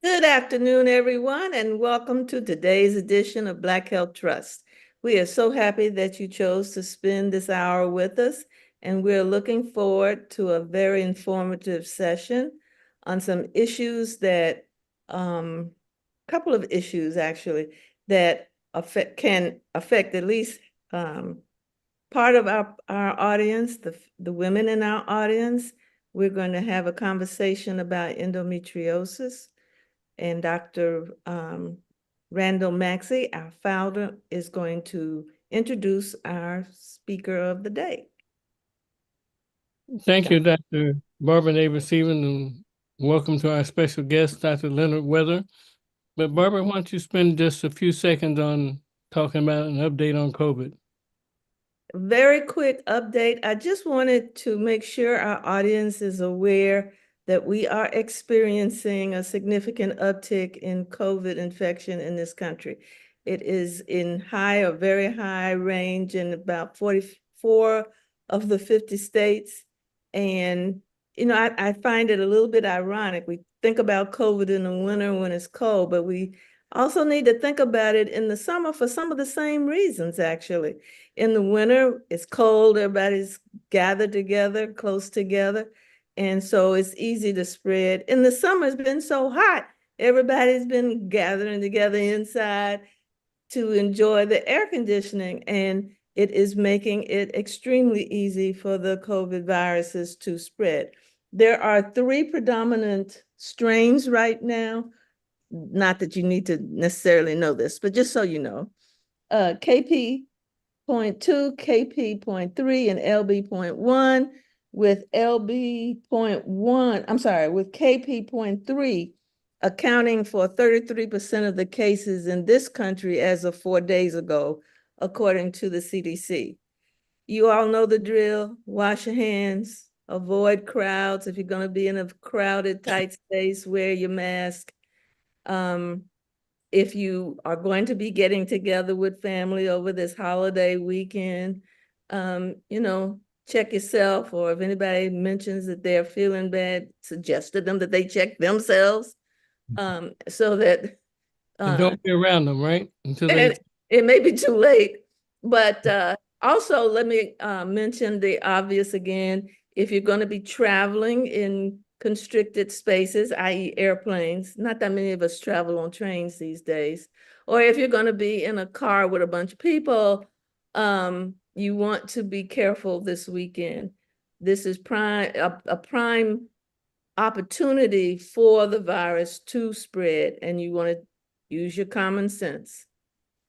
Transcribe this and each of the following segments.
Good afternoon, everyone, and welcome to today's edition of Black Health Trust. We are so happy that you chose to spend this hour with us, and we're looking forward to a very informative session on some issues that, couple of issues actually, that can affect at least part of our audience, the women in our audience. We're going to have a conversation about endometriosis. And Dr. Randall Maxey, our founder, is going to introduce our speaker of the day. Thank you, Dr. Barbara Davis-Stevens, and welcome to our special guest, Dr. Leonard Weather. But Barbara, why don't you spend just a few seconds on talking about an update on COVID? Very quick update. I just wanted to make sure our audience is aware that we are experiencing a significant uptick in COVID infection in this country. It is in high or very high range in about 44 of the 50 states. And, you know, I find it a little bit ironic. We think about COVID in the winter when it's cold, but we also need to think about it in the summer for some of the same reasons, actually. In the winter, it's cold, everybody's gathered together, close together. And so it's easy to spread. In the summer, it's been so hot, everybody's been gathering together inside to enjoy the air conditioning. And it is making it extremely easy for the COVID viruses to spread. There are 3 predominant strains right now. Not that you need to necessarily know this, but just so you know, KP.2, KP.3, and LB.1, with with KP.3 accounting for 33% of the cases in this country as of 4 days ago, according to the CDC. You all know the drill. Wash your hands, avoid crowds. If you're going to be in a crowded, tight space, wear your mask. If you are going to be getting together with family over this holiday weekend, you know, check yourself, or if anybody mentions that they're feeling bad, suggest to them that they check themselves, so that And don't be around them, right? Until they... it may be too late. But also, let me mention the obvious again. If you're going to be traveling in constricted spaces, i.e. airplanes, not that many of us travel on trains these days, or if you're going to be in a car with a bunch of people, you want to be careful this weekend. This is a prime opportunity for the virus to spread, and you want to use your common sense.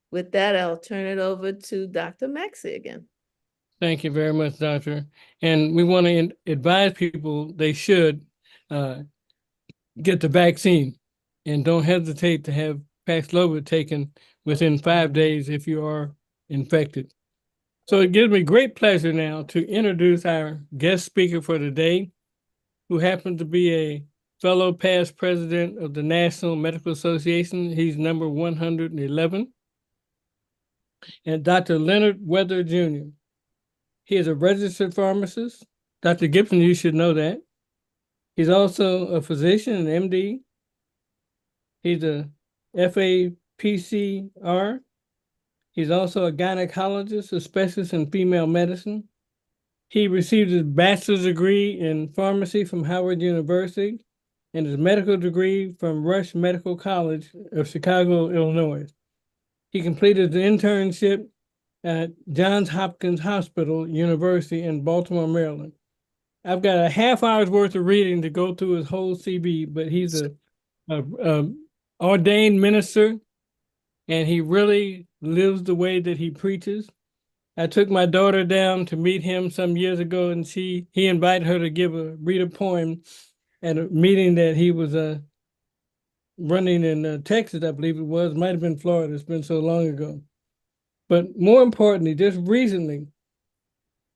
With that, I'll turn it over to Dr. Maxey again. Thank you very much, Doctor. And we want to advise people they should get the vaccine, and don't hesitate to have Paxlovid taken within 5 days if you are infected. So it gives me great pleasure now to introduce our guest speaker for today, who happens to be a fellow past president of the National Medical Association. He's number 111. And Dr. Leonard Weather Jr. He is a registered pharmacist. Dr. Gibson, you should know that. He's also a physician, an MD. He's a FAPCR. He's also a gynecologist, a specialist in female medicine. He received his bachelor's degree in pharmacy from Howard University and his medical degree from Rush Medical College of Chicago, Illinois. He completed the internship at Johns Hopkins Hospital University in Baltimore, Maryland. I've got a half hour's worth of reading to go through his whole CV, but he's a ordained minister, and he really lives the way that he preaches. I took my daughter down to meet him some years ago, and he invited her to read a poem at a meeting that he was running in Texas, I believe it was, might have been Florida. It's been so long ago. But more importantly, just recently,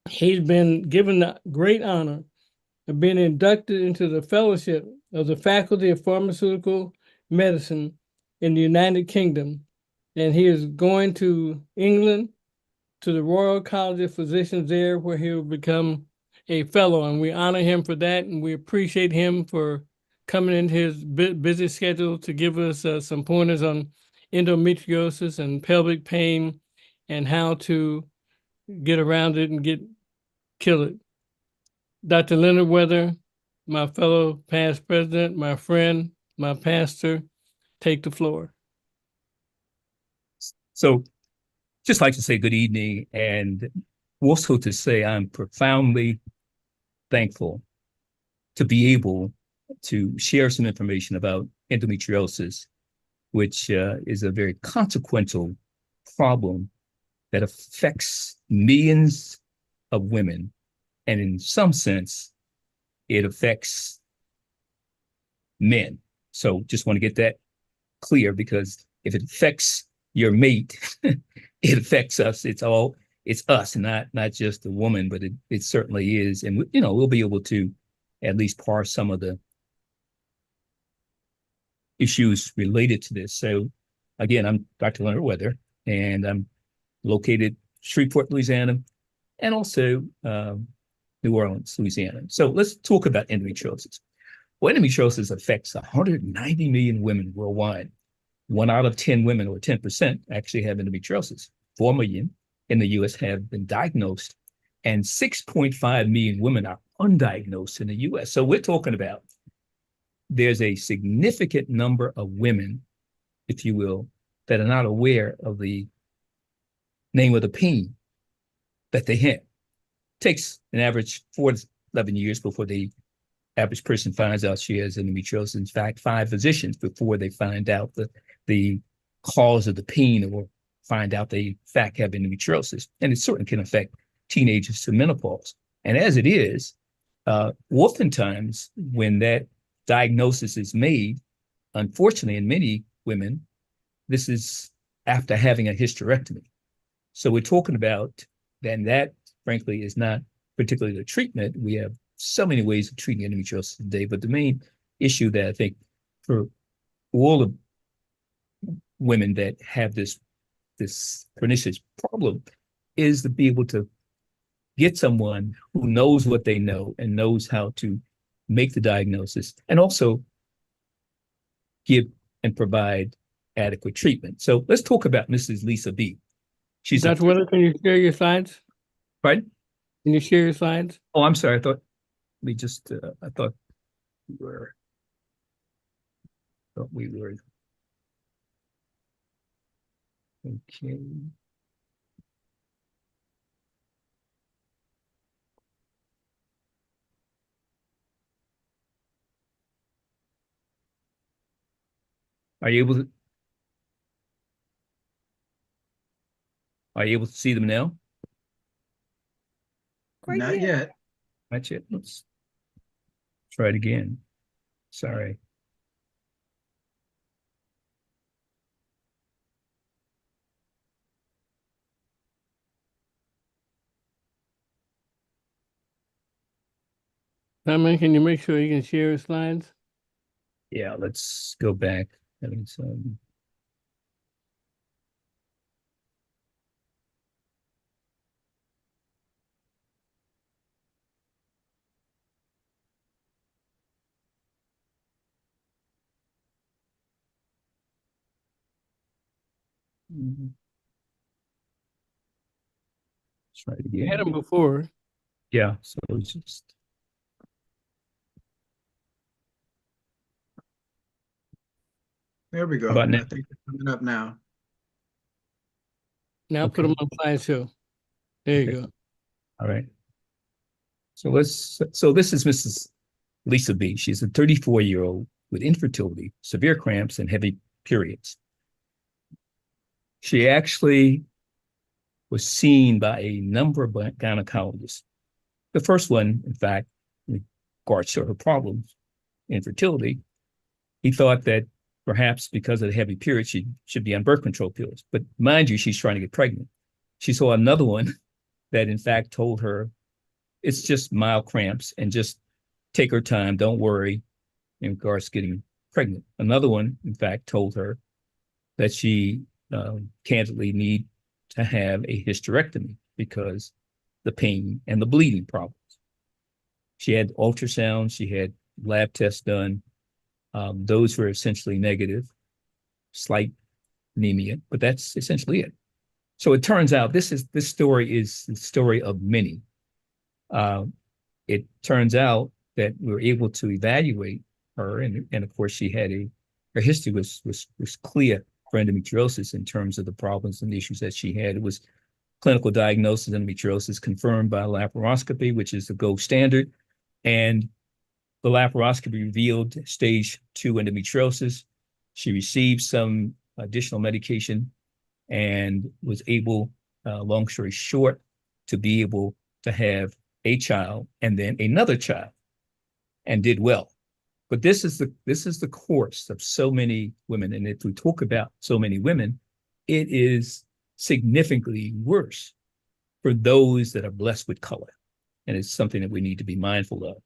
he's been given the great honor of being inducted into the fellowship of the Faculty of Pharmaceutical Medicine in the United Kingdom. And he is going to England to the Royal College of Physicians there, where he will become a fellow. And we honor him for that. And we appreciate him for coming into his busy schedule to give us some pointers on endometriosis and pelvic pain and how to get around it and kill it. Dr. Leonard Weather, my fellow past president, my friend, my pastor, take the floor. So just like to say good evening, and also to say I'm profoundly thankful to be able to share some information about endometriosis, which is a very consequential problem that affects millions of women. And in some sense, it affects men. So just want to get that clear, because if it affects your mate, it affects us. It's us, not just the woman, but it certainly is. And we'll be able to at least parse some of the issues related to this. So again, I'm Dr. Leonard Weather, and I'm located Shreveport, Louisiana, and also New Orleans, Louisiana. So let's talk about endometriosis. Well, endometriosis affects 190 million women worldwide. 1 out of 10 women, or 10%, actually have endometriosis. 4 million in the US have been diagnosed, and 6.5 million women are undiagnosed in the US. So we're talking about there's a significant number of women, if you will, that are not aware of the name of the pain that they have. It takes an average 4 to 11 years before the average person finds out she has endometriosis. In fact, 5 physicians before they find out the cause of the pain, or find out they in fact have endometriosis. And it certainly can affect teenagers to menopause. And as it is, oftentimes when that diagnosis is made, unfortunately in many women, this is after having a hysterectomy. So we're talking about, then that frankly is not particularly the treatment. We have so many ways of treating endometriosis today, but the main issue that I think for all the women that have this pernicious problem is to be able to get someone who knows what they know and knows how to make the diagnosis, and also give and provide adequate treatment. So let's talk about Mrs. Lisa B. She's Dr. Weather, can you share your slides? Pardon? Can you share your slides? Oh, I'm sorry. I thought we just, I thought we were, okay. Are you able to see them now? Not yet. Not yet. Let's try it again. Sorry. Simon, can you make sure you can share your slides? Yeah, let's go back. Having some. Try it You had again. them before. Yeah, so it's just. There we go. How about now? I think they're coming up now. Now put them on slideshow. There you go. All right. So this is Mrs. Lisa B. She's a 34-year-old with infertility, severe cramps, and heavy periods. She actually was seen by a number of gynecologists. The first one, in fact, in regards to her problems, infertility, he thought that perhaps because of the heavy period, she should be on birth control pills. But mind you, she's trying to get pregnant. She saw another one that in fact told her it's just mild cramps and just take her time, don't worry in regards to getting pregnant. Another one, in fact, told her that she candidly need to have a hysterectomy because the pain and the bleeding problems. She had ultrasound, she had lab tests done. Those were essentially negative, slight anemia, but that's essentially it. So it turns out this story is the story of many. It turns out that we were able to evaluate her, and of course she had her history was clear for endometriosis in terms of the problems and the issues that she had. It was clinical diagnosis of endometriosis confirmed by laparoscopy, which is the gold standard, and the laparoscopy revealed stage 2 endometriosis. She received some additional medication and was able, long story short, to be able to have a child and then another child, and did well. But this is the course of so many women, and if we talk about so many women, it is significantly worse for those that are blessed with color, and it's something that we need to be mindful of.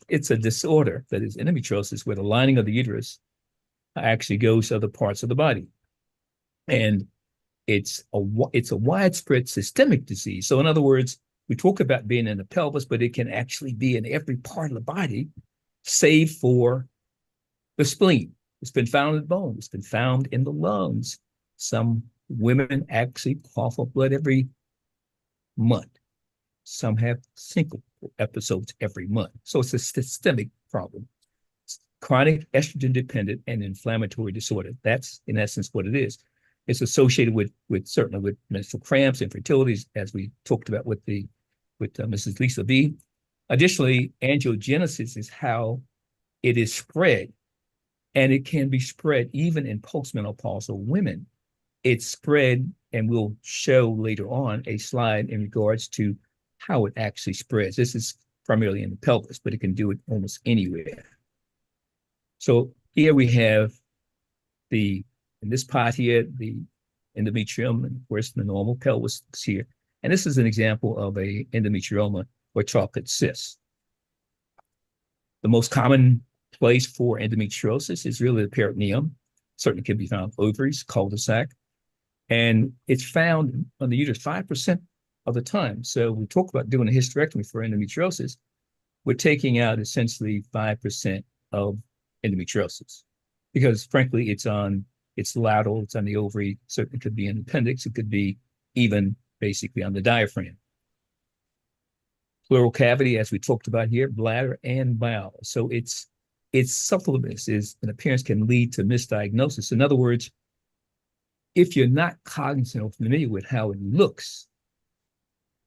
It's a disorder that is endometriosis, where the lining of the uterus actually goes to other parts of the body, and it's a widespread systemic disease. So in other words, we talk about being in the pelvis, but it can actually be in every part of the body, save for the spleen. It's been found in the bone. It's been found in the lungs. Some women actually cough up blood every month. Some have single episodes every month. So it's a systemic problem. It's chronic estrogen dependent and inflammatory disorder. That's in essence what it is. It's associated with certainly with menstrual cramps, infertility, as we talked about with Mrs. Lisa B. Additionally, angiogenesis is how it is spread, and it can be spread even in postmenopausal women. It's spread, and we'll show later on a slide in regards to how it actually spreads. This is primarily in the pelvis, but it can do it almost anywhere. So here we have in this part here, the endometrium, and of course the normal pelvis is here. And this is an example of a endometrioma or chocolate cyst. The most common place for endometriosis is really the peritoneum. Certainly can be found ovaries, cul-de-sac, and it's found on the uterus 5% of the time. So we talk about doing a hysterectomy for endometriosis. We're taking out essentially 5% of endometriosis because frankly, it's lateral, it's on the ovary, certainly could be in the appendix, it could be even basically on the diaphragm. Pleural cavity, as we talked about here, bladder and bowel. So its suppleness is an appearance can lead to misdiagnosis. In other words, if you're not cognizant or familiar with how it looks,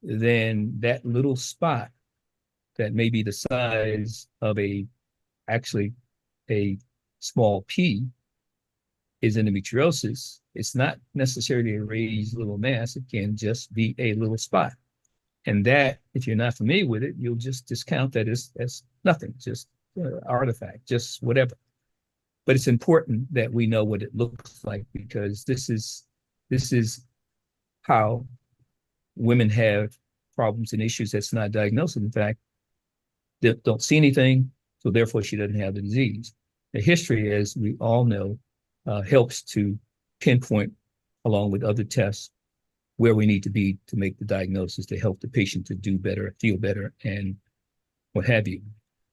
then that little spot that may be the size of actually a small p is endometriosis. It's not necessarily a raised little mass. It can just be a little spot. And that, if you're not familiar with it, you'll just discount that as nothing, just artifact, just whatever. But it's important that we know what it looks like, because this is how women have problems and issues that's not diagnosed. In fact, they don't see anything, so therefore she doesn't have the disease. The history, as we all know, helps to pinpoint, along with other tests, where we need to be to make the diagnosis to help the patient to do better, feel better, and what have you.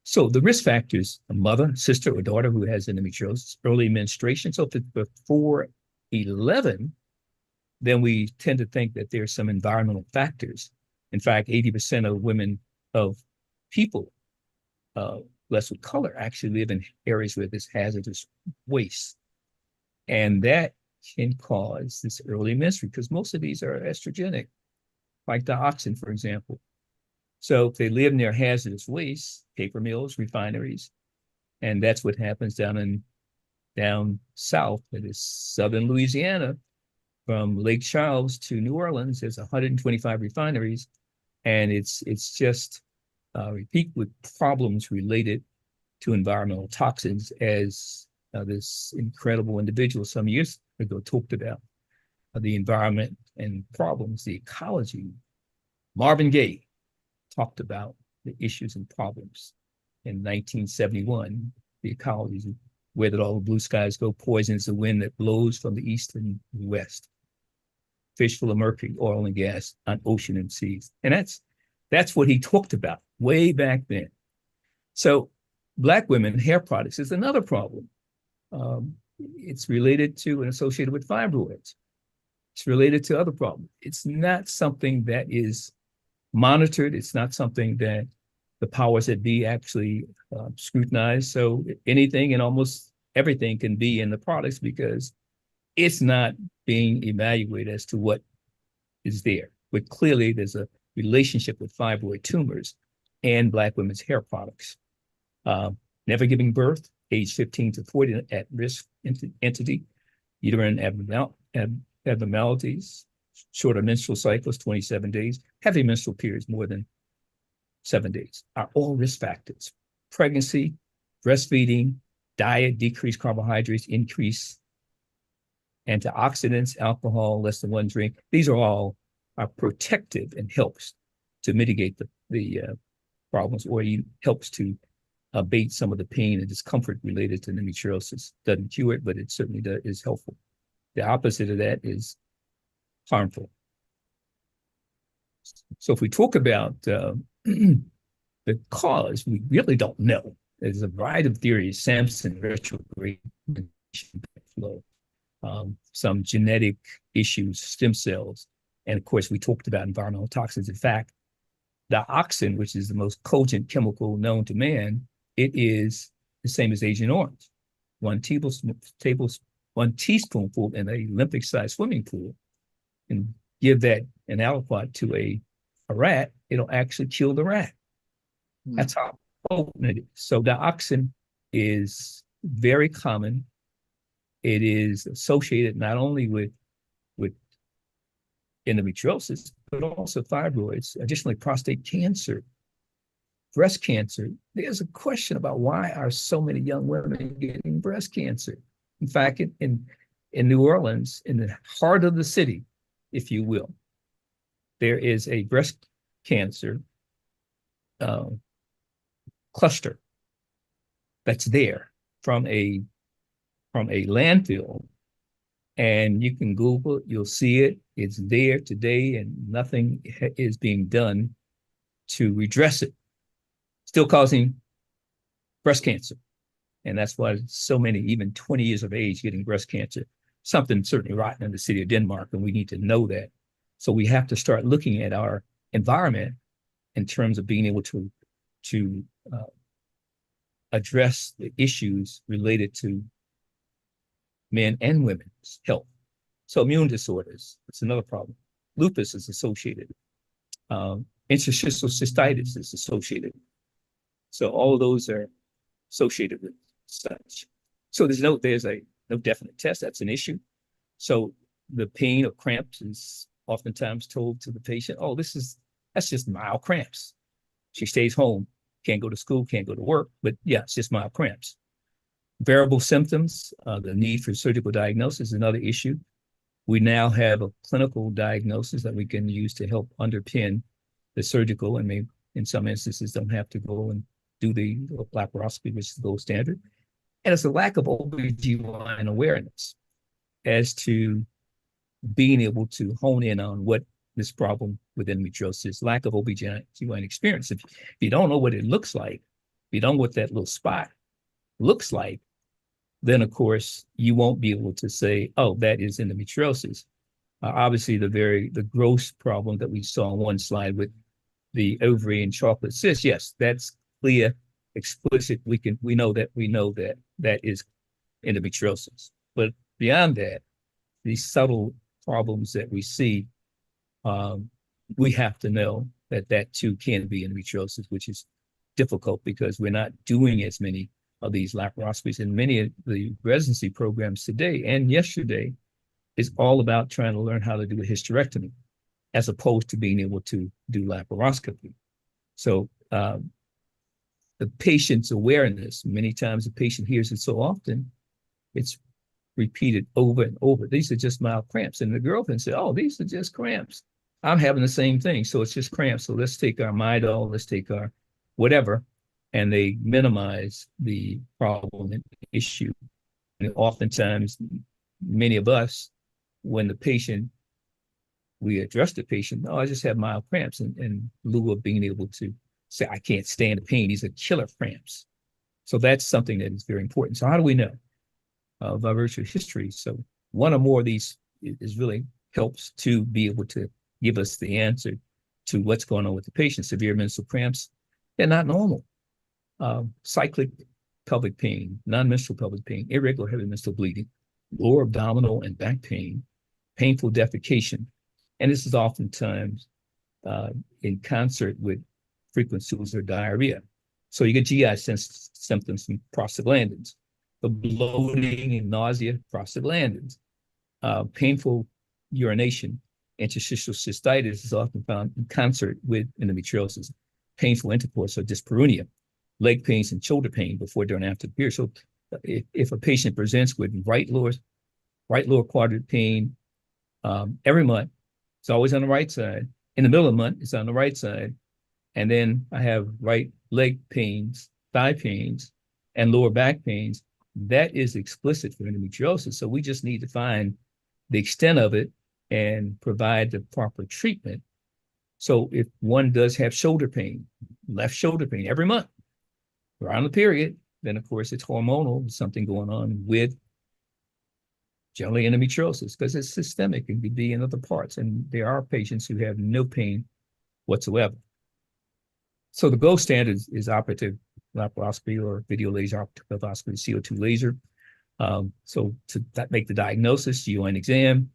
So the risk factors: a mother, sister, or daughter who has endometriosis, early menstruation. So if it's before 11, then we tend to think that there's some environmental factors. In fact, 80% of women, of people less with color, actually live in areas where there's hazardous waste. And that can cause this early menstruation, because most of these are estrogenic, like dioxin, for example. So if they live near hazardous waste, paper mills, refineries, and that's what happens down south, that is southern Louisiana, from Lake Charles to New Orleans, there's 125 refineries, and it's just replete with problems related to environmental toxins, as this incredible individual some years ago talked about the environment and problems, the ecology. Marvin Gaye talked about the issues and problems in 1971, the ecology. Where did all the blue skies go? Poison is the wind that blows from the east and west. Fish full of mercury, oil and gas on ocean and seas. And that's what he talked about way back then. So Black women, hair products is another problem. It's related to and associated with fibroids. It's related to other problems. It's not something that is monitored. It's not something that the powers that be actually scrutinize. So anything and almost everything can be in the products because it's not being evaluated as to what is there. But clearly there's a relationship with fibroid tumors and Black women's hair products. Never giving birth, age 15 to 40 at risk entity, uterine abnormalities, shorter menstrual cycles, 27 days, heavy menstrual periods more than 7 days are all risk factors. Pregnancy, breastfeeding, diet, decreased carbohydrates, increase antioxidants, alcohol, less than one drink. These are all protective and helps to mitigate the problems, or helps to abate some of the pain and discomfort related to endometriosis. Doesn't cure it, but it certainly is helpful. The opposite of that is harmful. So if we talk about the cause, we really don't know. There's a variety of theories: Samson, retrograde flow, some genetic issues, stem cells, and of course we talked about environmental toxins. In fact, dioxin, which is the most potent chemical known to man, it is the same as Agent Orange. One teaspoonful in a Olympic-sized swimming pool, and give that an aliquot to a rat, it'll actually kill the rat. That's how potent it is. So dioxin is very common. It is associated not only with endometriosis, but also fibroids, additionally prostate cancer, breast cancer. There's a question about why are so many young women getting breast cancer. In fact, in New Orleans, in the heart of the city, if you will, there is a breast cancer cluster that's there from a landfill, and you can Google it, you'll see it. It's there today, and nothing is being done to redress it. Still causing breast cancer, and that's why so many, even 20 years of age, getting breast cancer. Something certainly rotten in the city of Denmark, and we need to know that. So we have to start looking at our environment in terms of being able to address the issues related to men and women's health. So immune disorders, it's another problem. Lupus is associated. Interstitial cystitis is associated. So all of those are associated with such. So there's no definite test. That's an issue. So the pain or cramps is oftentimes told to the patient, oh, that's just mild cramps. She stays home, can't go to school, can't go to work, but yeah, it's just mild cramps. Variable symptoms, the need for surgical diagnosis is another issue. We now have a clinical diagnosis that we can use to help underpin the surgical, and maybe in some instances don't have to go and do the laparoscopy, which is the gold standard. And it's a lack of OB/GYN awareness as to being able to hone in on what this problem with endometriosis, lack of OB/GYN experience. If you don't know what it looks like, if you don't know what that little spot looks like, then of course you won't be able to say, oh, that is endometriosis. Obviously the gross problem that we saw on one slide with the ovary and chocolate cyst, yes, that's clear, explicit. We know that is endometriosis. But beyond that, these subtle problems that we see, we have to know that too can be endometriosis, which is difficult because we're not doing as many of these laparoscopies. And many of the residency programs today and yesterday is all about trying to learn how to do a hysterectomy as opposed to being able to do laparoscopy. So the patient's awareness. Many times the patient hears it so often, it's repeated over and over. These are just mild cramps. And the girlfriend said, oh, these are just cramps. I'm having the same thing. So it's just cramps. So let's take our Midol, let's take our whatever. And they minimize the problem and issue. And oftentimes, many of us, when the patient, we address the patient, oh, I just have mild cramps, in lieu of being able to say, I can't stand the pain. These are killer cramps. So that's something that is very important. So how do we know? By virtue of history. So one or more of these is really helps to be able to give us the answer to what's going on with the patient. Severe menstrual cramps, they're not normal. Cyclic pelvic pain, non-menstrual pelvic pain, irregular heavy menstrual bleeding, lower abdominal and back pain, painful defecation. And this is oftentimes in concert with frequent stools or diarrhea. So you get GI symptoms from prostaglandins, the bloating and nausea, prostaglandins, painful urination, interstitial cystitis is often found in concert with endometriosis, painful intercourse or dyspareunia, leg pains and shoulder pain before, during, after the period. So if a patient presents with right lower quadrant pain every month, it's always on the right side. In the middle of the month, it's on the right side. And then I have right leg pains, thigh pains, and lower back pains. That is explicit for endometriosis. So we just need to find the extent of it and provide the proper treatment. So if one does have shoulder pain, left shoulder pain every month around the period, then of course it's hormonal, something going on with generally endometriosis, because it's systemic and could be in other parts. And there are patients who have no pain whatsoever. So the gold standard is operative laparoscopy or video laser optic lavoscopy, CO2 laser. So to make the diagnosis, GYN exam,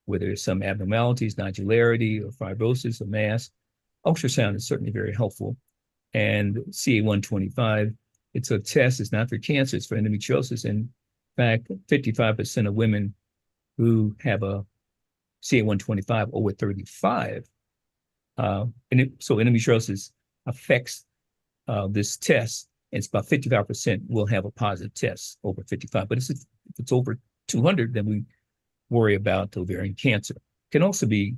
whether there's some abnormalities, nodularity or fibrosis or mass, ultrasound is certainly very helpful. And CA-125, it's a test, it's not for cancer, it's for endometriosis. In fact, 55% of women who have a CA-125 over 35, so endometriosis affects this test, and it's about 55% will have a positive test over 55. But if it's over 200, then we worry about ovarian cancer. It can also be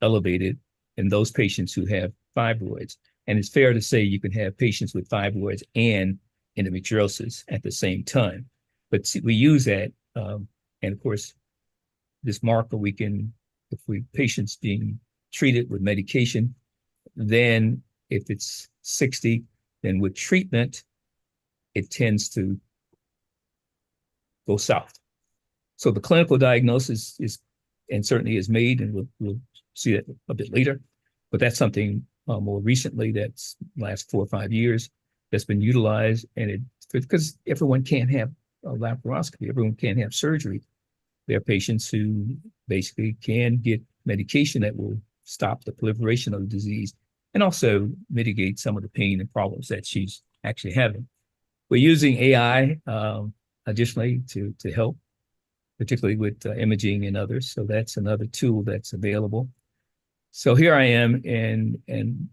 elevated in those patients who have fibroids. And it's fair to say you can have patients with fibroids and endometriosis at the same time. But we use that, and of course, this marker we can, if patients being treated with medication, then if it's 60, then with treatment, it tends to go south. So the clinical diagnosis is, and certainly is made, and we'll see that a bit later, but that's something more recently, that's last 4 or 5 years, that's been utilized, and because everyone can't have a laparoscopy, everyone can't have surgery. There are patients who basically can get medication that will stop the proliferation of the disease and also mitigate some of the pain and problems that she's actually having. We're using AI additionally to help, particularly with imaging and others. So that's another tool that's available. So here I am, and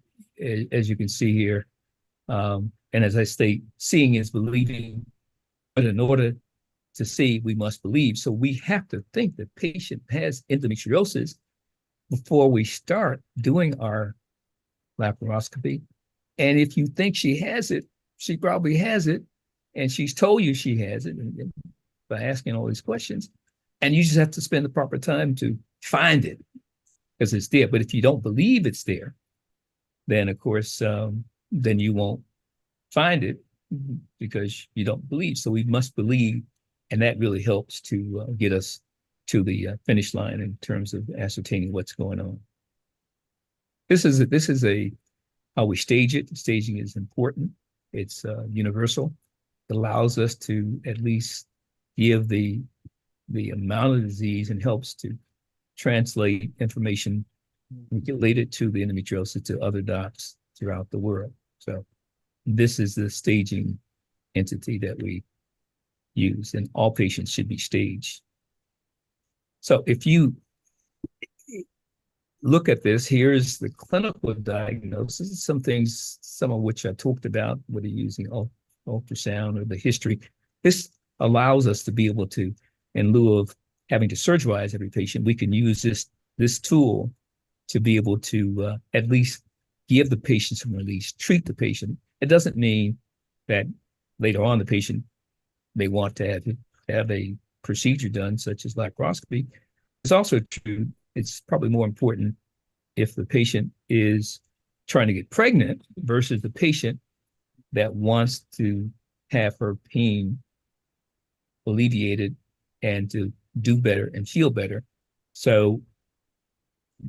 as you can see here, and as I state, seeing is believing, but in order to see, we must believe. So we have to think the patient has endometriosis before we start doing our laparoscopy. And if you think she has it, she probably has it, and she's told you she has it by asking all these questions. And you just have to spend the proper time to find it, because it's there. But if you don't believe it's there, then of course, then you won't find it because you don't believe. So we must believe, and that really helps to get us to the finish line in terms of ascertaining what's going on. This is how we stage it. Staging is important. It's universal. It allows us to at least give the amount of disease and helps to translate information related to the endometriosis to other docs throughout the world. So this is the staging entity that we use, and all patients should be staged. So if you look at this, here's the clinical diagnosis, some things, some of which I talked about, whether using ultrasound or the history. This allows us to be able to, in lieu of having to surgerize every patient, we can use this tool to be able to at least give the patient some release, treat the patient. It doesn't mean that later on the patient may want to have a procedure done, such as laparoscopy. It's also true, it's probably more important if the patient is trying to get pregnant versus the patient that wants to have her pain alleviated and to do better and feel better. So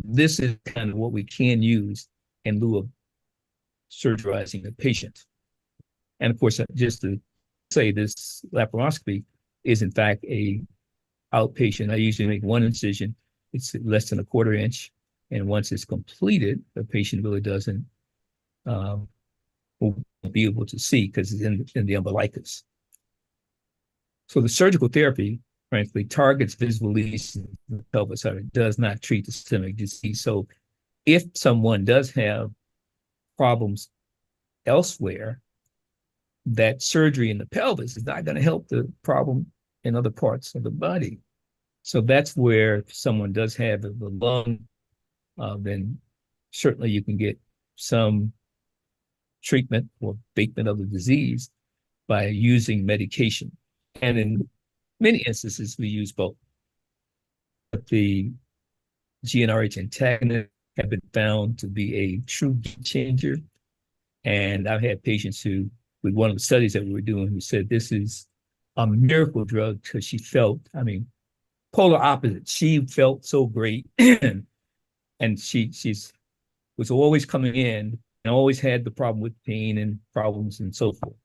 this is kind of what we can use in lieu of surgerizing the patient. And of course, just to say, this laparoscopy is in fact a outpatient. I usually make one incision. It's less than a quarter inch. And once it's completed, the patient really doesn't will be able to see because it's in the umbilicus. So the surgical therapy, frankly, targets visible lesions in the pelvis. It does not treat the systemic disease. So if someone does have problems elsewhere, that surgery in the pelvis is not going to help the problem in other parts of the body. So that's where if someone does have the lung, then certainly you can get some treatment or abatement of the disease by using medication. And in many instances, we use both. But the GnRH antagonists have been found to be a true game changer. And I've had patients who, with one of the studies that we were doing, who said this is a miracle drug because she felt, I mean, polar opposite. She felt so great. And she's was always coming in and always had the problem with pain and problems and so forth.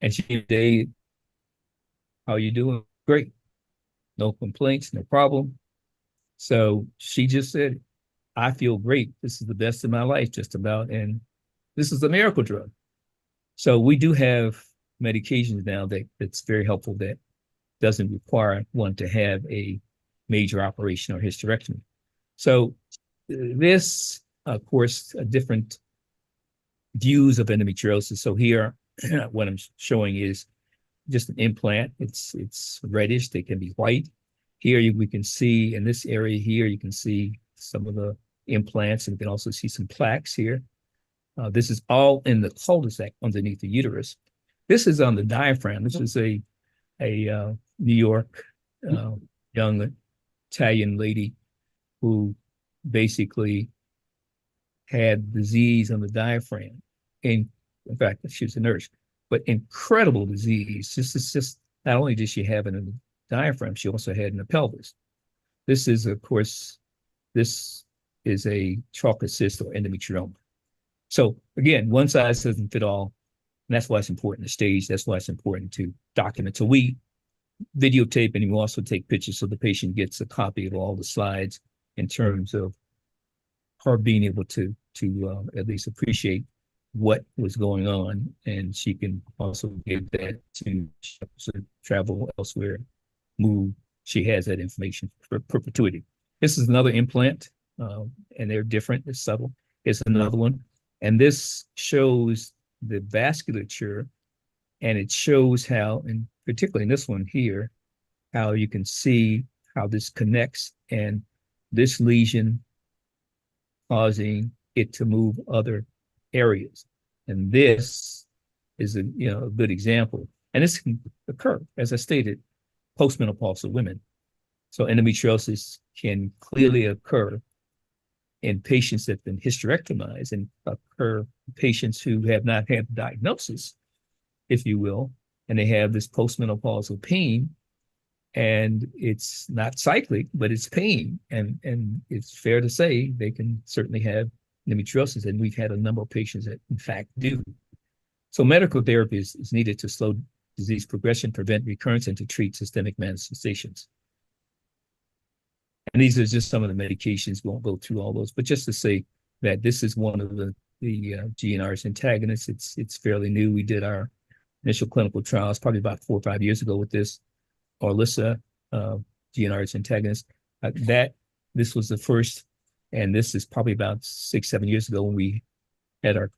And she said, how are you doing? Great. No complaints, no problem. So she just said, I feel great. This is the best of my life, just about. And this is a miracle drug. So we do have medications now that's very helpful that doesn't require one to have a major operation or hysterectomy. So this, of course, different views of endometriosis. So here, what I'm showing is just an implant. It's reddish. They can be white. Here we can see in this area here, you can see some of the implants, and you can also see some plaques here. This is all in the cul-de-sac underneath the uterus. This is on the diaphragm. This is a New York young Italian lady who basically had disease on the diaphragm. In fact, she was a nurse, but incredible disease. This is just, not only did she have it in the diaphragm, she also had it in the pelvis. This is, of course, this is a chocolate cyst or endometrioma. So again, one size doesn't fit all. And that's why it's important to stage. That's why it's important to document. So we videotape and we also take pictures so the patient gets a copy of all the slides in terms of her being able to at least appreciate what was going on. And she can also give that to travel elsewhere, move. She has that information for perpetuity. This is another implant, and they're different. It's subtle. It's another one. And this shows the vasculature, and it shows how, and particularly in this one here, how you can see how this connects and this lesion causing it to move other areas. And this is a good example. And this can occur, as I stated, postmenopausal women. So endometriosis can clearly occur in patients that have been hysterectomized and occur in patients who have not had the diagnosis, if you will, and they have this postmenopausal pain, and it's not cyclic, but it's pain. And it's fair to say they can certainly have endometriosis, and we've had a number of patients that in fact do. So medical therapy is needed to slow disease progression, prevent recurrence, and to treat systemic manifestations. And these are just some of the medications. We won't go through all those, but just to say that this is one of the GnRH antagonists. It's fairly new. We did our initial clinical trials probably about 4 or 5 years ago with this Orlissa GnRH antagonist. This was the first And this is probably about 6, 7 years ago when we had our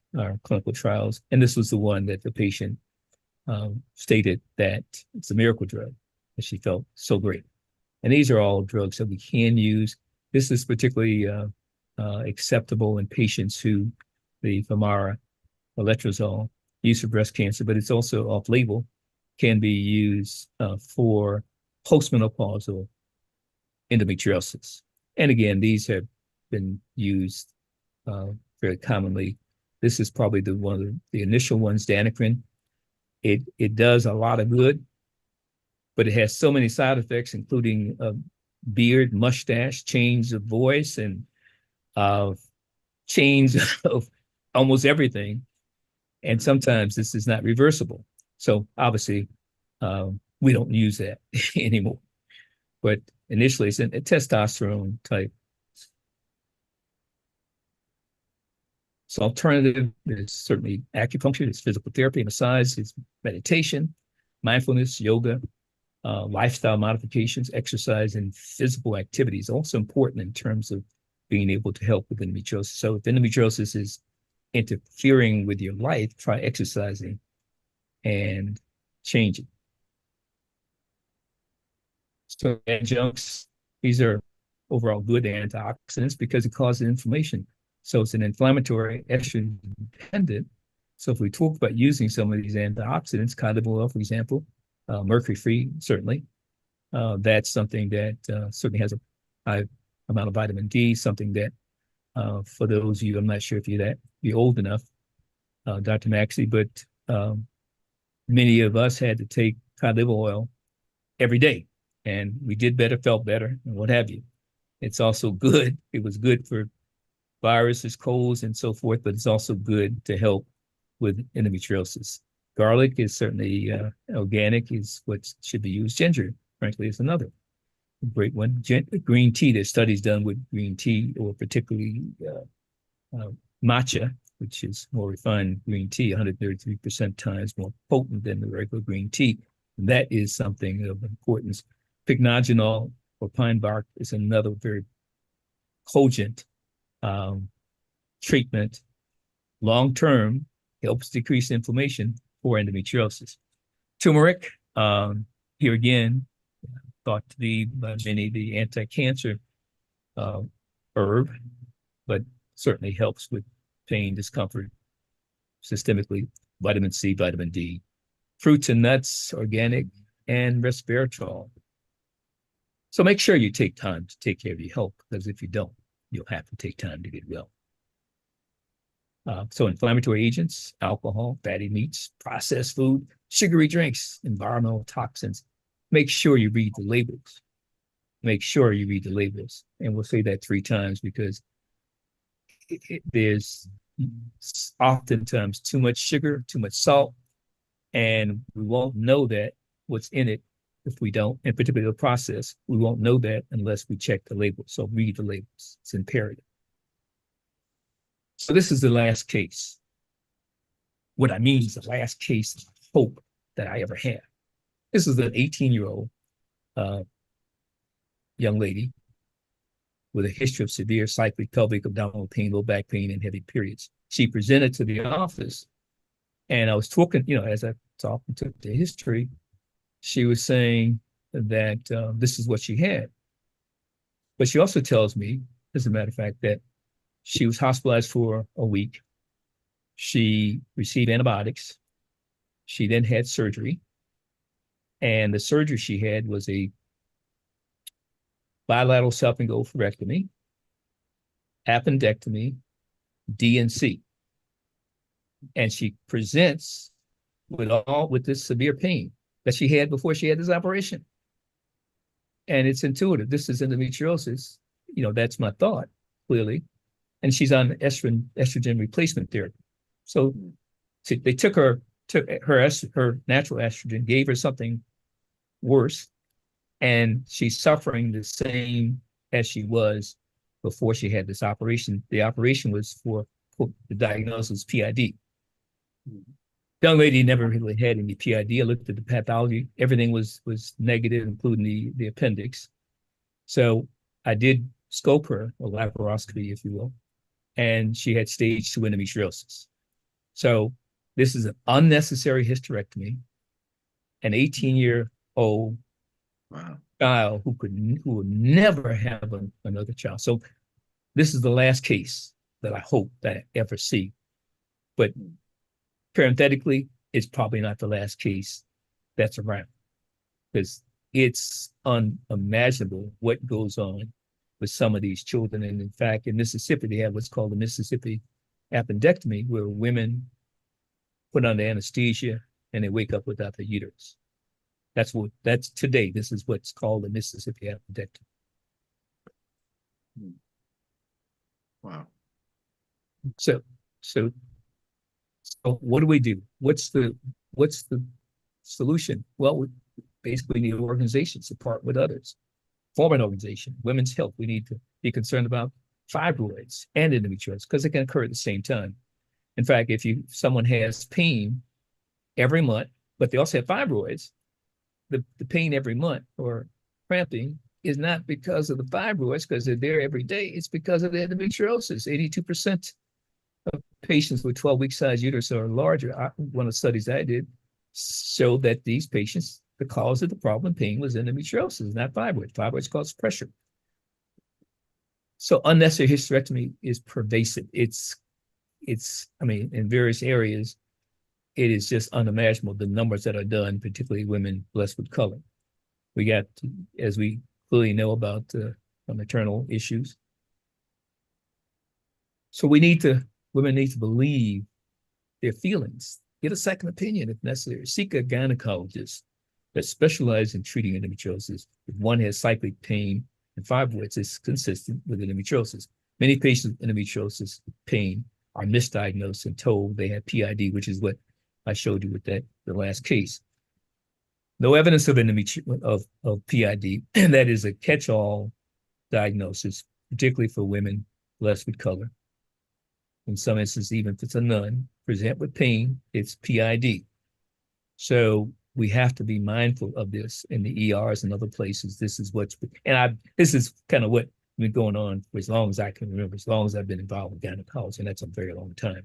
clinical trials. And this was the one that the patient stated that it's a miracle drug, and she felt so great. And these are all drugs that we can use. This is particularly acceptable in patients who the Femara or letrozole used for breast cancer, but it's also off-label, can be used for postmenopausal endometriosis. And again, these have been used very commonly. This is probably one of the initial ones, Danacrin. It does a lot of good, but it has so many side effects, including beard, mustache, change of voice, and change of almost everything. And sometimes this is not reversible. So obviously, we don't use that anymore. But initially, it's a testosterone type. So alternative is certainly acupuncture, it's physical therapy, massage, it's meditation, mindfulness, yoga, lifestyle modifications, exercise, and physical activities. Also important in terms of being able to help with endometriosis. So if endometriosis is interfering with your life, try exercising and changing. So adjuncts, these are overall good antioxidants because it causes inflammation. So it's an inflammatory, estrogen dependent. So if we talk about using some of these antioxidants, cod oil, for example, mercury-free, certainly, that's something that certainly has a high amount of vitamin D, something that for those of you, I'm not sure if you're old enough, Dr. Maxey, but many of us had to take cod liver oil every day, and we did better, felt better, and what have you. It's also good. It was good for viruses, colds, and so forth, but it's also good to help with endometriosis. Garlic is certainly organic, is what should be used. Ginger, frankly, is another great one. Green tea, there's studies done with green tea, or particularly matcha, which is more refined green tea, 133% times more potent than the regular green tea. And that is something of importance. Pycnogenol or pine bark is another very cogent treatment. Long-term, helps decrease inflammation for endometriosis. Turmeric, here again, thought to be by many the anti-cancer herb, but certainly helps with pain, discomfort, systemically. Vitamin C, vitamin D, fruits and nuts, organic, and resveratrol. So make sure you take time to take care of your health, because if you don't, you'll have to take time to get well. So inflammatory agents, alcohol, fatty meats, processed food, sugary drinks, environmental toxins. Make sure you read the labels. Make sure you read the labels. And we'll say that 3 times because there's oftentimes too much sugar, too much salt, and we won't know that what's in it if we don't, and particularly the process, we won't know that unless we check the labels. So read the labels. It's imperative. So this is the last case. What I mean is the last case of hope that I ever had. This is an 18-year-old young lady with a history of severe cyclic pelvic abdominal pain, low back pain, and heavy periods. She presented to the office, and I was talking, as I talked and took the history, she was saying that this is what she had. But she also tells me, as a matter of fact, that she was hospitalized for a week. She received antibiotics. She then had surgery. And the surgery she had was a bilateral self-oophorectomy, appendectomy, D&C. And she presents with this severe pain that she had before she had this operation. And it's intuitive. This is endometriosis. That's my thought, clearly. And she's on estrogen replacement therapy. So they took her natural estrogen, gave her something worse, and she's suffering the same as she was before she had this operation. The operation was for the diagnosis PID. Young lady never really had any PID. I looked at the pathology. Everything was negative, including the appendix. So I did scope her, or laparoscopy, if you will, and she had stage 2 endometriosis. So this is an unnecessary hysterectomy. An 18-year-old Wow. child who would never have another child. So this is the last case that I hope that I ever see. But parenthetically, it's probably not the last case that's around, because it's unimaginable what goes on with some of these children. And in fact, in Mississippi, they have what's called the Mississippi appendectomy, where women put under anesthesia and they wake up without the uterus. That's today. This is what's called the Mississippi appendectomy. Wow. So what do we do? What's the solution? Well, we basically need organizations to partner with others. Form an organization, Women's Health. We need to be concerned about fibroids and endometriosis because it can occur at the same time. In fact, if someone has pain every month, but they also have fibroids, the pain every month or cramping is not because of the fibroids, because they're there every day. It's because of the endometriosis. 82% of patients with 12-week size uterus or larger, one of the studies I did showed that these patients, the cause of the problem pain was endometriosis, not fibroids. Fibroids cause pressure. So unnecessary hysterectomy is pervasive. It's I mean, in various areas, it is just unimaginable, the numbers that are done, particularly women blessed with color. We got, as we clearly know, about maternal issues. So women need to believe their feelings, get a second opinion if necessary, seek a gynecologist that specializes in treating endometriosis. If one has cyclic pain and fibroids, it's consistent with endometriosis. Many patients with endometriosis pain are misdiagnosed and told they have PID, which is what I showed you with the last case. No evidence of PID, and that is a catch-all diagnosis, particularly for women blessed with color. In some instances, even if it's a nun, present with pain, it's PID. So we have to be mindful of this in the ERs and other places. This is this is kind of what been going on for as long as I can remember, as long as I've been involved with gynecology, and that's a very long time.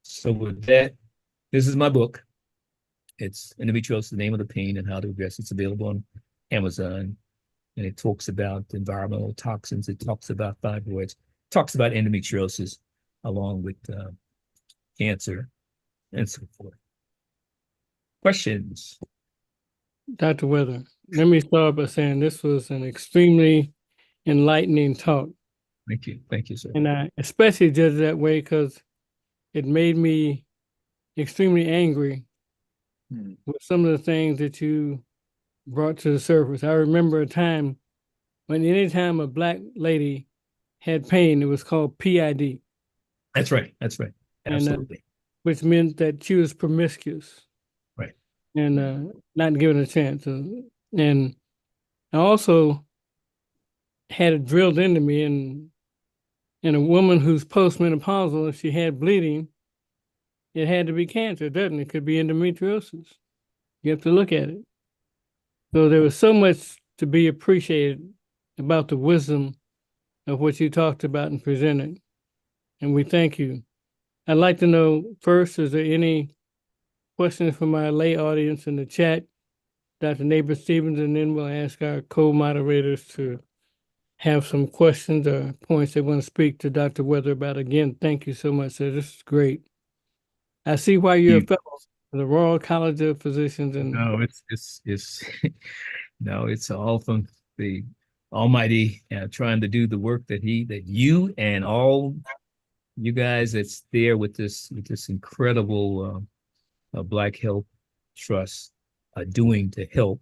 So with that, this is my book. It's Endometriosis, the Name of the Pain and How to Address it. It's available on Amazon, and it talks about environmental toxins. It talks about fibroids, talks about endometriosis, along with cancer and so forth. Questions? Dr. Weather, let me start by saying this was an extremely enlightening talk. Thank you. Thank you, sir. And I especially did it that way because it made me extremely angry with some of the things that you brought to the surface. I remember a time when anytime a Black lady had pain, it was called PID. That's right. That's right. Absolutely. And, which meant that she was promiscuous. Right. And not given a chance. And I also had it drilled into me, and a woman who's postmenopausal, if she had bleeding, it had to be cancer, doesn't it? It could be endometriosis. You have to look at it. So there was so much to be appreciated about the wisdom of what you talked about and presented. And we thank you. I'd like to know first, is there any questions from our lay audience in the chat, Dr. Neighbor Stevens, and then we'll ask our co-moderators to have some questions or points they want to speak to Dr. Weather about. Again, thank you so much, sir. This is great. I see why you're a fellow of the Royal College of Physicians. And no, it's no, it's all from the Almighty trying to do the work that you and all you guys that's there with this incredible Black Health Trust doing to help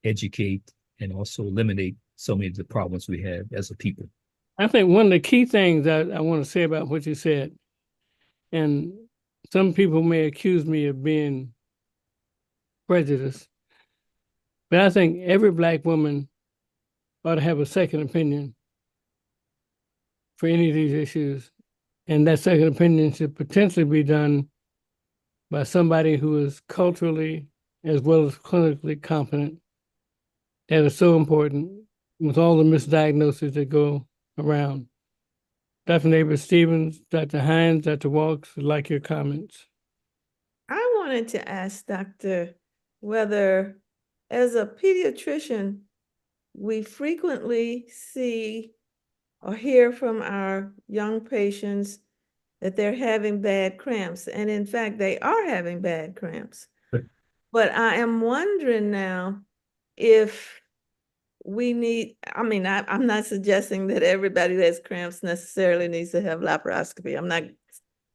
educate and also eliminate so many of the problems we have as a people. I think one of the key things that I want to say about what you said, and some people may accuse me of being prejudiced, but I think every Black woman ought to have a second opinion for any of these issues. And that second opinion should potentially be done by somebody who is culturally as well as clinically competent. That is so important. with all the misdiagnoses that go around. Dr. Neighbor Stevens, Dr. Hines, Dr. Walks, would like your comments. I wanted to ask Dr. whether, as a pediatrician, we frequently see or hear from our young patients that they're having bad cramps. And in fact, they are having bad cramps. Right. But I am wondering now if we need, I'm not suggesting that everybody that has cramps necessarily needs to have laparoscopy. I'm not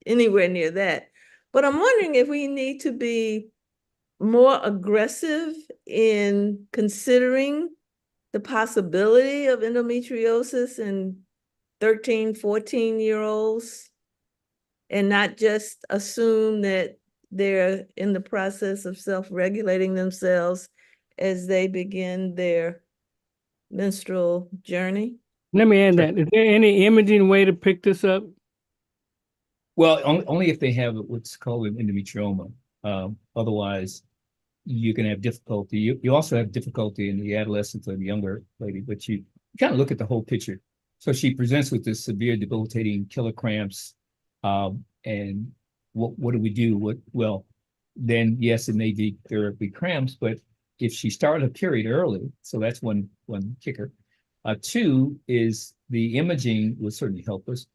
anywhere near that. But I'm wondering if we need to be more aggressive in considering the possibility of endometriosis in 13, 14-year-olds and not just assume that they're in the process of self-regulating themselves as they begin their menstrual journey. Let me add that. Is there any imaging way to pick this up? Well, only if they have what's called an endometrioma. Otherwise, you can have difficulty. You also have difficulty in the adolescent or the younger lady, but you kind of look at the whole picture. So she presents with this severe, debilitating killer cramps. And what do we do? Well, then yes, it may be therapy cramps, but if she started a period early, so that's one kicker. Two is the imaging will certainly help us.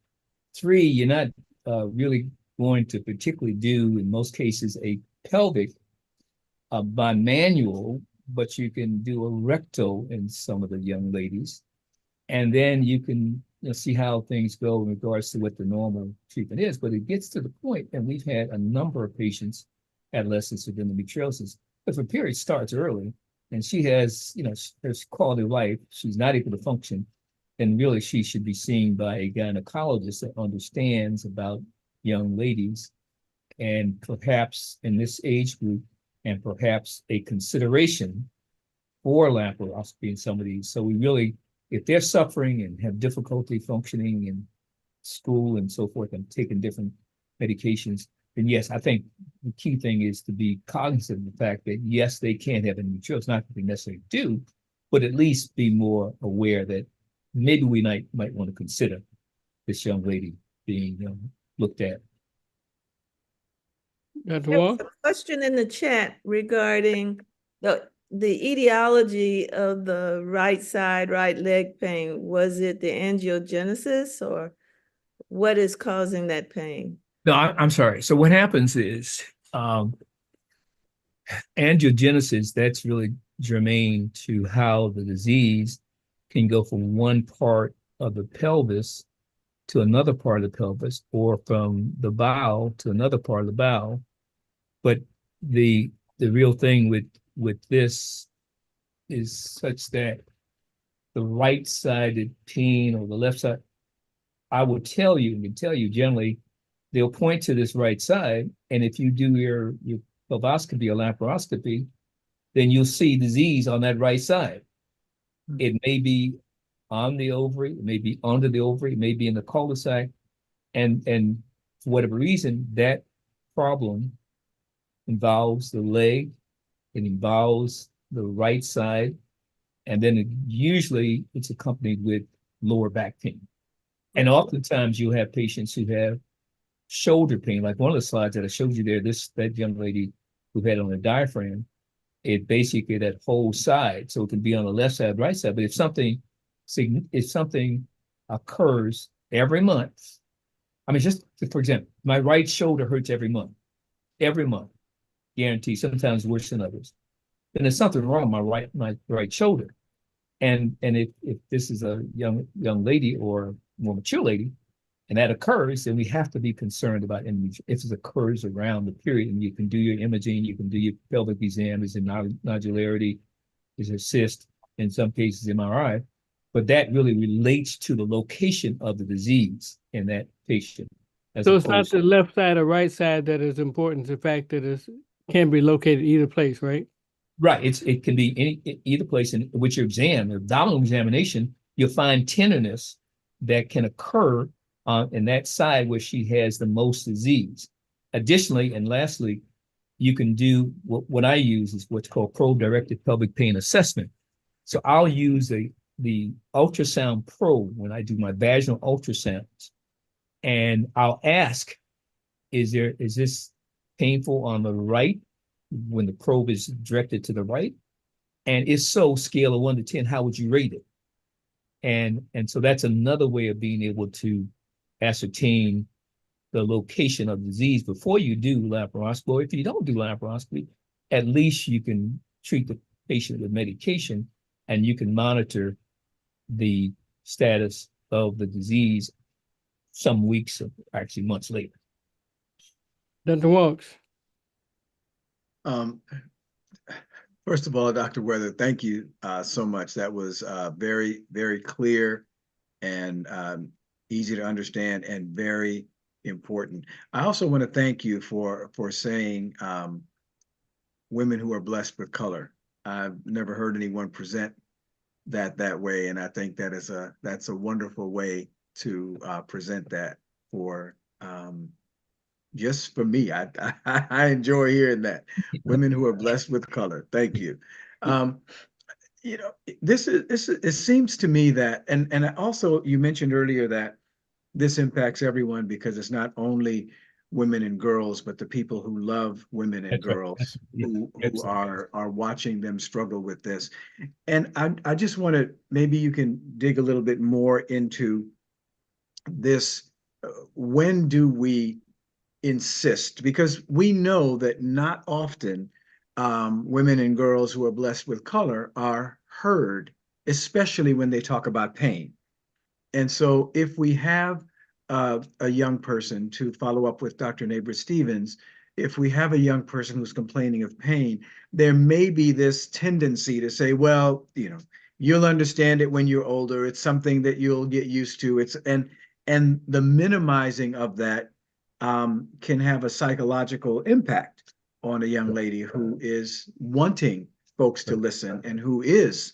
Three, you're not really going to particularly do, in most cases, a pelvic by manual, but you can do a rectal in some of the young ladies. And then you can see how things go in regards to what the normal treatment is. But it gets to the point, and we've had a number of patients, adolescents with endometriosis, if a period starts early and she has, her quality of life, she's not able to function, and really she should be seen by a gynecologist that understands about young ladies, and perhaps in this age group, and perhaps a consideration for laparoscopy in some of these. So we really, if they're suffering and have difficulty functioning in school and so forth and taking different medications, then yes, I think the key thing is to be cognizant of the fact that yes, they can have endometriosis, not that they necessarily do, but at least be more aware that maybe we might want to consider this young lady being looked at. Dr. There was Walks? a question in the chat regarding the etiology of the right side, right leg pain. Was it the angiogenesis or what is causing that pain? No, I'm sorry. So what happens is angiogenesis, that's really germane to how the disease can go from one part of the pelvis to another part of the pelvis, or from the bowel to another part of the bowel. But the real thing with this is such that the right-sided pain or the left side, I will tell you, generally, they'll point to this right side, and if you do your pelvoscopy or laparoscopy, then you'll see disease on that right side. It may be on the ovary, it may be under the ovary, it may be in the cul-de-sac, and for whatever reason, that problem involves the leg, it involves the right side, and then usually it's accompanied with lower back pain. And oftentimes you have patients who have shoulder pain, like one of the slides that I showed you there, that young lady who had on the diaphragm, it basically that whole side. So it can be on the left side, right side. But if something occurs every month, just for example, my right shoulder hurts every month, guaranteed, sometimes worse than others. Then there's something wrong with my right shoulder. And if this is a young lady or more mature lady, and that occurs, then we have to be concerned about endometriosis. If it occurs around the period, and you can do your imaging, you can do your pelvic exam, is there nodularity, is there cyst, in some cases MRI, but that really relates to the location of the disease in that patient. So it's not the left side or right side that is important, the fact that it can be located either place, right? Right, it can be either place, and with your exam, abdominal examination, you'll find tenderness that can occur in that side where she has the most disease. Additionally, and lastly, you can do what I use is what's called probe-directed pelvic pain assessment. So I'll use the ultrasound probe when I do my vaginal ultrasounds, and I'll ask, is this painful on the right when the probe is directed to the right? And if so, scale of 1 to 10, how would you rate it? And so that's another way of being able to ascertain the location of disease before you do laparoscopy. Or if you don't do laparoscopy, at least you can treat the patient with medication and you can monitor the status of the disease some weeks or actually months later. Dr. Walks. Um, First of all, Dr. Weather, thank you so much. That was very, very clear and easy to understand and very important. I also want to thank you for saying women who are blessed with color. I've never heard anyone present that way, and I think that's a wonderful way to present that for just for me. I enjoy hearing that. Women who are blessed with color. Thank you. You know, it seems to me that, and also you mentioned earlier that this impacts everyone because it's not only women and girls, but the people who love women and That's right. girls Yeah, who absolutely. are watching them struggle with this. And I just want to, maybe you can dig a little bit more into this. When do we insist? Because we know that not often women and girls who are blessed with color are heard, especially when they talk about pain. And so if we have a young person, to follow up with Dr. Neighbor Stevens, if we have a young person who's complaining of pain, there may be this tendency to say, well, you know, you'll understand it when you're older. It's something that you'll get used to. And the minimizing of that can have a psychological impact on a young lady who is wanting folks to listen and who is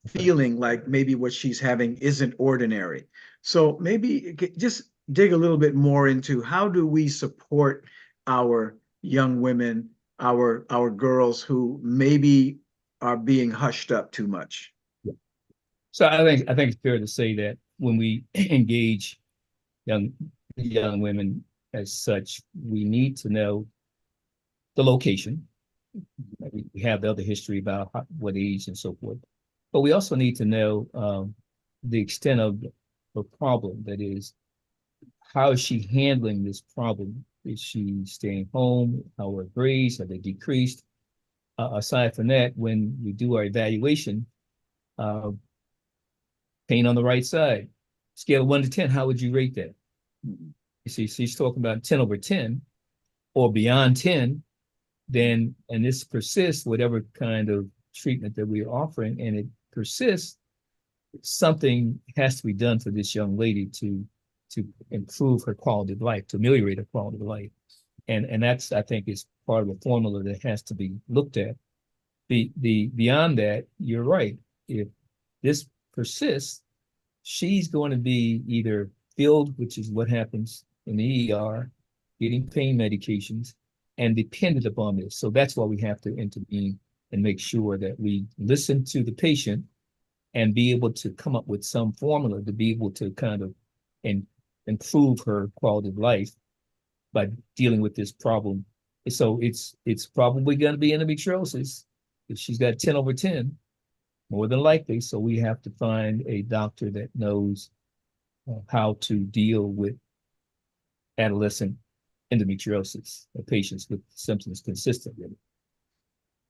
feeling like maybe what she's having isn't ordinary. So maybe just dig a little bit more into how do we support our young women, our girls who maybe are being hushed up too much. So I think it's fair to say that when we engage young women as such, we need to know the location. We have the other history about what age and so forth, but we also need to know the extent of the problem. That is, how is she handling this problem? Is she staying home? How are her grades? Have they decreased? Aside from that, when we do our evaluation, uh, pain on the right side, scale of 1 to 10, how would you rate that? You see, she's talking about 10 over 10 or beyond 10, then, and this persists, whatever kind of treatment that we're offering, and it persists, something has to be done for this young lady to improve her quality of life, to ameliorate her quality of life. And that's, I think, is part of a formula that has to be looked at. Beyond that, you're right. If this persists, she's going to be either filled, which is what happens in the ER, getting pain medications, and dependent upon this. So that's why we have to intervene and make sure that we listen to the patient and be able to come up with some formula to be able to kind of improve her quality of life by dealing with this problem. So it's probably going to be endometriosis. If she's got 10 over 10, more than likely. So we have to find a doctor that knows how to deal with adolescent endometriosis, patients with symptoms consistent with it.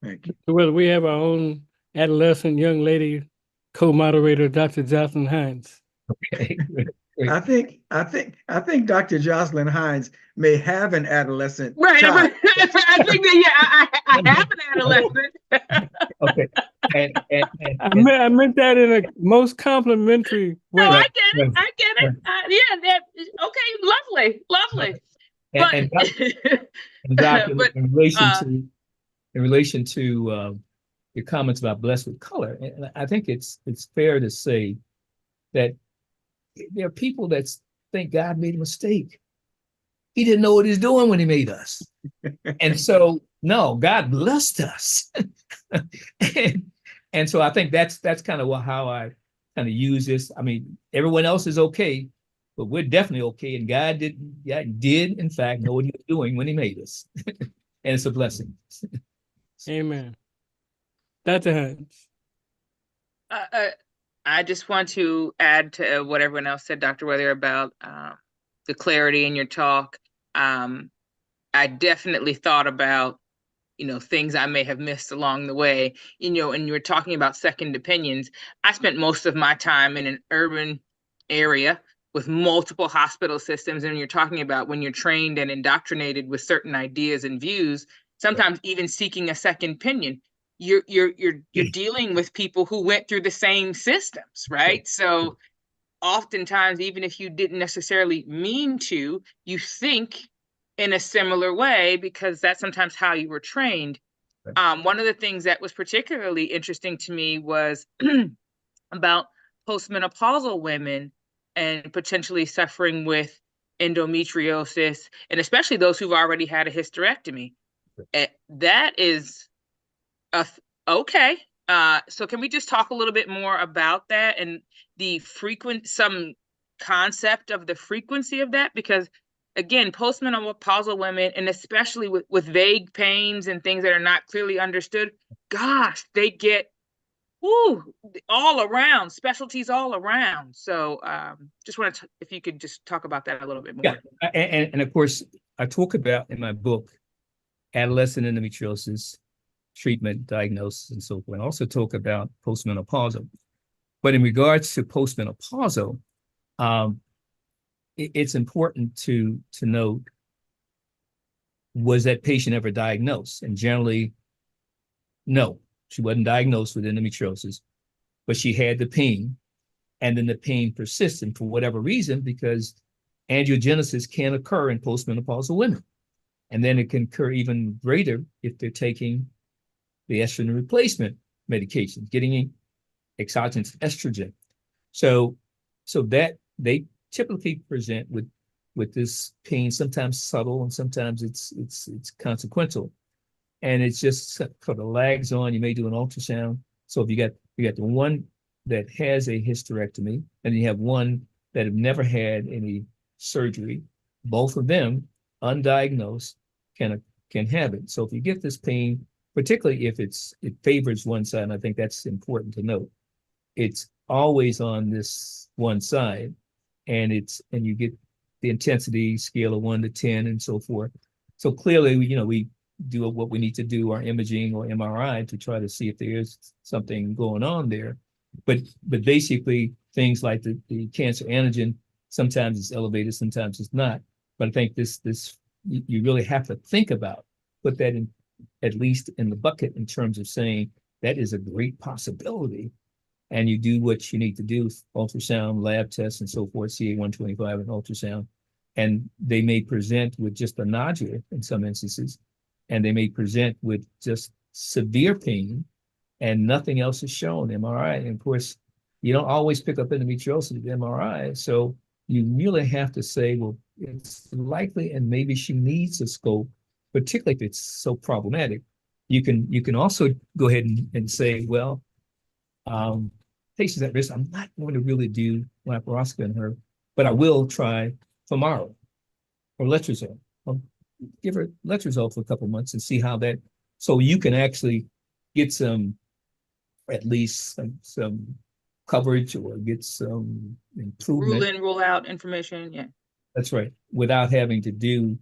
Thank you. So whether we have our own adolescent young lady co-moderator, Dr. Jocelyn Hines. Okay. I think Dr. Jocelyn Hines may have an adolescent Right. child. I think that, yeah, I have an adolescent. Okay. I meant that in a most complimentary way. No, I Right, get it. right, I get it. Yeah, okay, lovely. and But, Doctor, but in relation to your comments about blessed with color, and I think it's fair to say that there are people that think God made a mistake. He didn't know what he's doing when he made us. And so, no, God blessed us. and so I think that's kind of how I kind of use this. I mean, everyone else is okay, but we're definitely okay. And God did in fact know what he was doing when he made us. And it's a blessing. Amen. Dr. Hines. I just want to add to what everyone else said, Dr. Weather, about the clarity in your talk. I definitely thought about, things I may have missed along the way. And you were talking about second opinions. I spent most of my time in an urban area with multiple hospital systems. And you're talking about when you're trained and indoctrinated with certain ideas and views, sometimes even seeking a second opinion. You're dealing with people who went through the same systems, right? So oftentimes, even if you didn't necessarily mean to, you think in a similar way because that's sometimes how you were trained. One of the things that was particularly interesting to me was about postmenopausal women and potentially suffering with endometriosis, and especially those who've already had a hysterectomy. That is okay. So can we just talk a little bit more about that and some concept of the frequency of that? Because again, postmenopausal women, and especially with vague pains and things that are not clearly understood, gosh, they get all around, specialties all around. So just wanted to, if you could just talk about that a little bit more. Yeah, and of course, I talk about in my book, adolescent endometriosis, treatment, diagnosis, and so forth. I also talk about postmenopausal. But in regards to postmenopausal, it's important to note, was that patient ever diagnosed? And generally, no, she wasn't diagnosed with endometriosis, but she had the pain, and then the pain persisted for whatever reason, because angiogenesis can occur in postmenopausal women. And then it can occur even greater if they're taking the estrogen replacement medications, getting exogenous estrogen. So that they typically present with this pain, sometimes subtle and sometimes it's consequential. And it's just sort of lags on. You may do an ultrasound. So if you got the one that has a hysterectomy and you have one that have never had any surgery, both of them undiagnosed can have it. So if you get this pain, particularly if it favors one side, and I think that's important to note, it's always on this one side, and you get the intensity scale of 1 to 10 and so forth. So clearly, we do what we need to do, our imaging or MRI, to try to see if there is something going on there. But basically, things like the cancer antigen, sometimes it's elevated, sometimes it's not. But I think this you really have to think about, put that in at least in the bucket in terms of saying that is a great possibility. And you do what you need to do, ultrasound, lab tests, and so forth, CA-125 and ultrasound. And they may present with just a nodule in some instances, and they may present with just severe pain and nothing else is shown, MRI. And of course, you don't always pick up endometriosis with MRI. So you really have to say, well, it's likely, and maybe she needs a scope, particularly if it's so problematic. You can also go ahead and say, well, patients at risk, I'm not going to really do laparoscopy on her, but I will try Femara or letrozole. I'll give her letrozole for a couple of months and see how that, so you can actually get at least some coverage or get some improvement. Rule in, rule out information, yeah. That's right, without having to do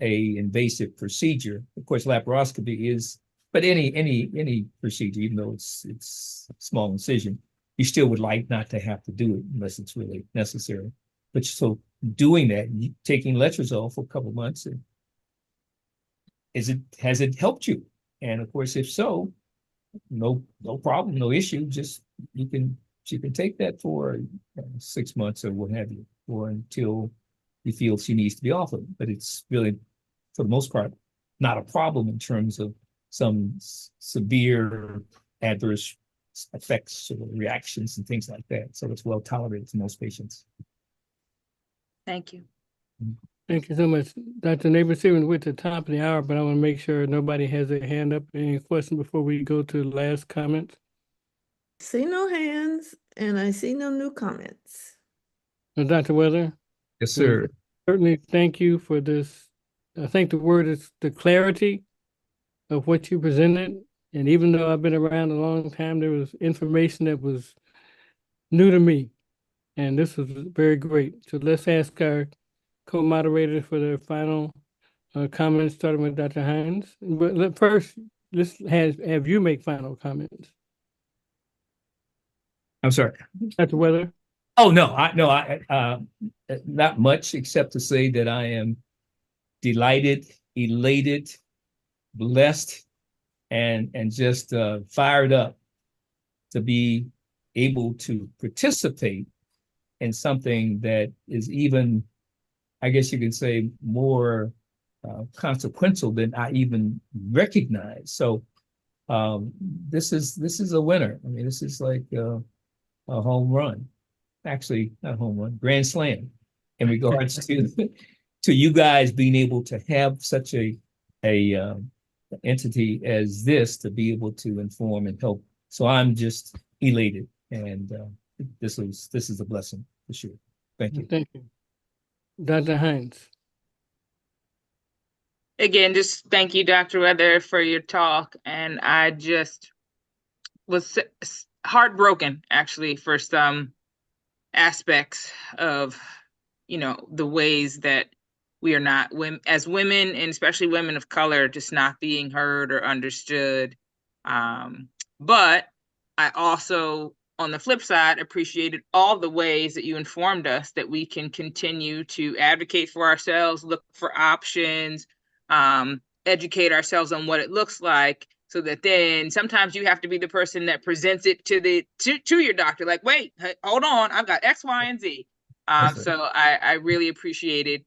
a invasive procedure. Of course, laparoscopy is, but any procedure, even though it's small incision, you still would like not to have to do it unless it's really necessary. But so doing that, taking letrozole for a couple of months, has it helped you? And of course, if so, no problem, no issue. Just she can take that for 6 months or what have you, or until you feel she needs to be off of it. But it's really, for the most part, not a problem in terms of some severe adverse effects or reactions and things like that. So it's well tolerated to most patients. Thank you. Thank you so much, Dr. Neighbor. We're at the top of the hour, but I want to make sure nobody has their hand up. Any questions before we go to the last comments? See no hands and I see no new comments. Dr. Weather, Yes, sir. certainly thank you for this. I think the word is the clarity of what you presented. And even though I've been around a long time, there was information that was new to me. And this was very great. So let's ask our co-moderators for their final comments, starting with Dr. Hines. But first, let's have you make final comments. I'm sorry. Dr. Weather? Oh, no, not much except to say that I am delighted, elated, blessed, and just fired up to be able to participate in something that is even, I guess you could say, more consequential than I even recognize. So this is a winner. I mean, this is like a home run. Actually, not a home run, grand slam in regards to you guys being able to have such a entity as this to be able to inform and help. So I'm just elated, and this is a blessing for sure. Thank you. Thank you. Dr. Hines? Again, just thank you, Dr. Weather, for your talk. And I just was heartbroken, actually, for some aspects of, the ways that we are not, as women, and especially women of color, just not being heard or understood. But I also, on the flip side, appreciated all the ways that you informed us that we can continue to advocate for ourselves, look for options, educate ourselves on what it looks like, so that then sometimes you have to be the person that presents it to your doctor, like, wait, hold on, I've got X, Y, and Z. So I really appreciated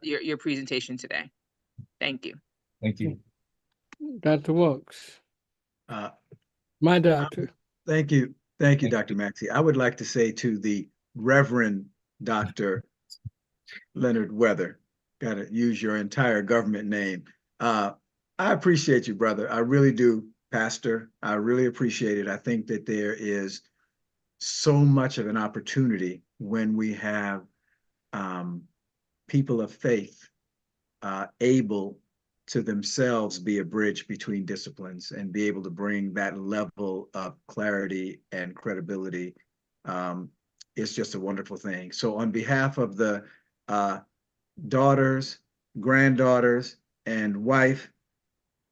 your presentation today. Thank you. Thank you. Dr. Wilkes? Uh, My doctor. Thank you. Thank you, Dr. Maxey. I would like to say to the Reverend Dr. Leonard Weather, got to use your entire government name. I appreciate you, brother. I really do, Pastor. I really appreciate it. I think that there is so much of an opportunity when we have people of faith able to themselves be a bridge between disciplines and be able to bring that level of clarity and credibility. It's just a wonderful thing. So on behalf of the daughters, granddaughters, and wife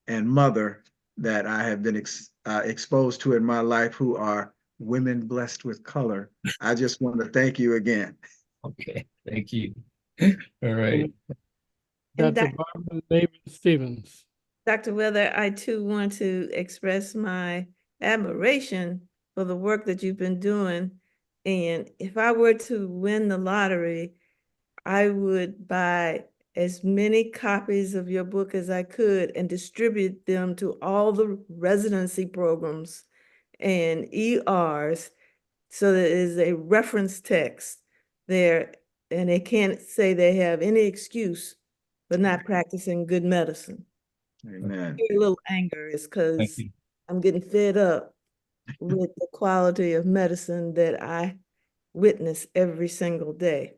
and mother that I have been exposed to in my life, who are women blessed with color, I just want to thank you again. Okay, thank you. All right. And Dr. Barbara David Stevens? Dr. Weather, I too want to express my admiration for the work that you've been doing. And if I were to win the lottery, I would buy as many copies of your book as I could and distribute them to all the residency programs and ERs, so that it is a reference text there, and they can't say they have any excuse for not practicing good medicine. Amen. A little anger is Thank because you. I'm getting fed up with the quality of medicine that I witness every single day.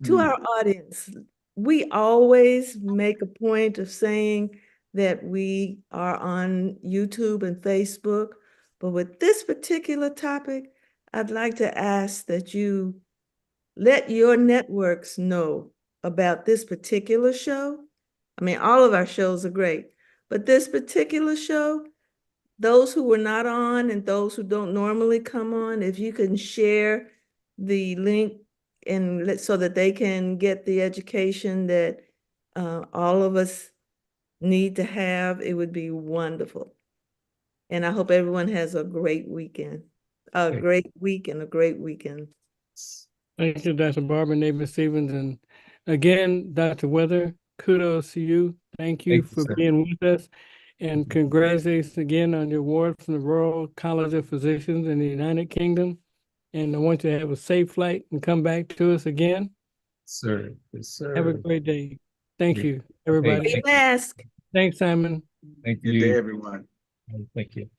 To our audience, we always make a point of saying that we are on YouTube and Facebook, but with this particular topic, I'd like to ask that you let your networks know about this particular show. I mean, all of our shows are great, but this particular show, those who were not on and those who don't normally come on, if you can share the link and so that they can get the education that all of us need to have, it would be wonderful. And I hope everyone has a great weekend, a great week and a great weekend. Thank you, Dr. Barbara David Stevens. And again, Dr. Weather, kudos to you. Thank you for being with us. And congratulations again on your award from the Royal College of Physicians in the United Kingdom. And I want you to have a safe flight and come back to us again. Sir. Yes, sir. Have a great day. Thank you, everybody. Wear your mask. Thanks, Simon. Thank Good day, you. everyone. Thank you.